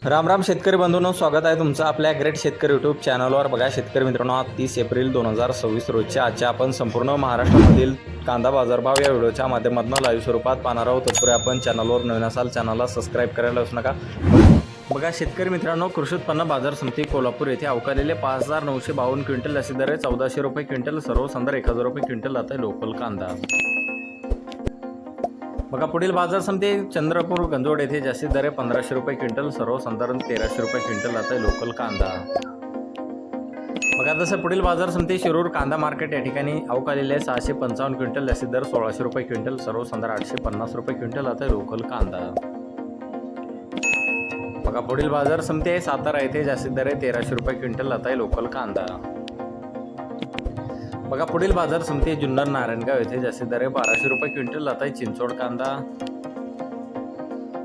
राम राम शेतकरी बंधूंनो, स्वागत आहे तुमचं आपल्या ग्रेट शेतकरी यूट्यूब चॅनलवर। बघा शेतकरी मित्रांनो, आज 30 एप्रिल 2026 रोजच्या आजच्या आपण संपूर्ण महाराष्ट्रामधील कांदा बाजारभाव या व्हिडिओच्या माध्यमातून लाईव्ह स्वरूपात पाहणार आहोत। तत्पूर्वी आपण चॅनलवर नवीन असाल चॅनलला सबस्क्राईब करायला विसरू नका। बघा शेतकरी मित्रांनो, कृषी उत्पन्न बाजार समिती कोल्हापूर येथे अवकालेले 5952 क्विंटल असे दर 1400 रुपये क्विंटल, सर्वसाधारण 1000 रुपये क्विंटल आता लोकल कांदा। बघा पुढील बाजार समिती चंद्रपूर गंजोड येथे जास्तीत दर 1500 रुपये क्विंटल, सर्वसाधारण 1300 रुपये क्विंटल आता लोकल कांदा। बघा तसं पुढील बाजार समिती शिरूर कांदा मार्केट या ठिकाणी अवकालेले 655 क्विंटल, जास्तीत दर 1600 रुपये क्विंटल, सर्वसाधारण 850 रुपये क्विंटल आता लोकल कांदा। बघा पुढील बाजार समिती आहे सातारा येथे जास्तीत दर 1300 रुपये क्विंटल आता लोकल कांदा। बघा पुढील बाजार समिती जुन्नर नारायणगाव येथे जास्तीत दर 1200 रुपये क्विंटल आता चिंचोड कांदा।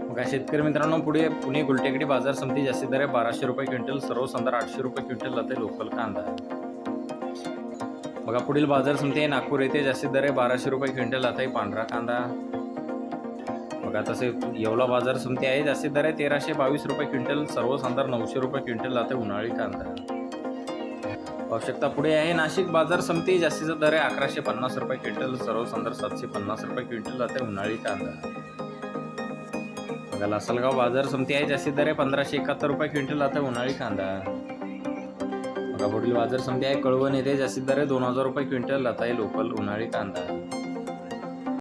बघा शेतकरी मित्रांनो, पुणे गुलटेकडी बाजार समिती जास्तीत दर 1200 रुपये क्विंटल, सर्वसाधारण 800 रुपये क्विंटल आता लोकल कांदा। बघा पुढील बाजार समिती नागपूर येथे जास्तीत दर 1200 रुपये क्विंटल आता पांढरा कांदा। बघा तसे येवला बाजार समिती आहे जास्तीत दर 1322 रुपये क्विंटल, सर्वसाधारण 900 रुपये क्विंटल आता उन्हाळी कांदा। आवश्यकता पुढे आहे नाशिक बाजार समिती जास्तीचा दर आहे 1150 रुपये क्विंटल, सर्वसाधारण 750 रुपये क्विंटल आता उन्हाळी कांदा। बघा लासलगाव बाजार समिती आहे जास्तीत दर 1571 रुपये क्विंटल आता उन्हाळी कांदा। बघा पुढील बाजार समिती आहे कळवण येथे जास्तीत दर 2000 रुपये क्विंटल आता लोकल उन्हाळी कांदा।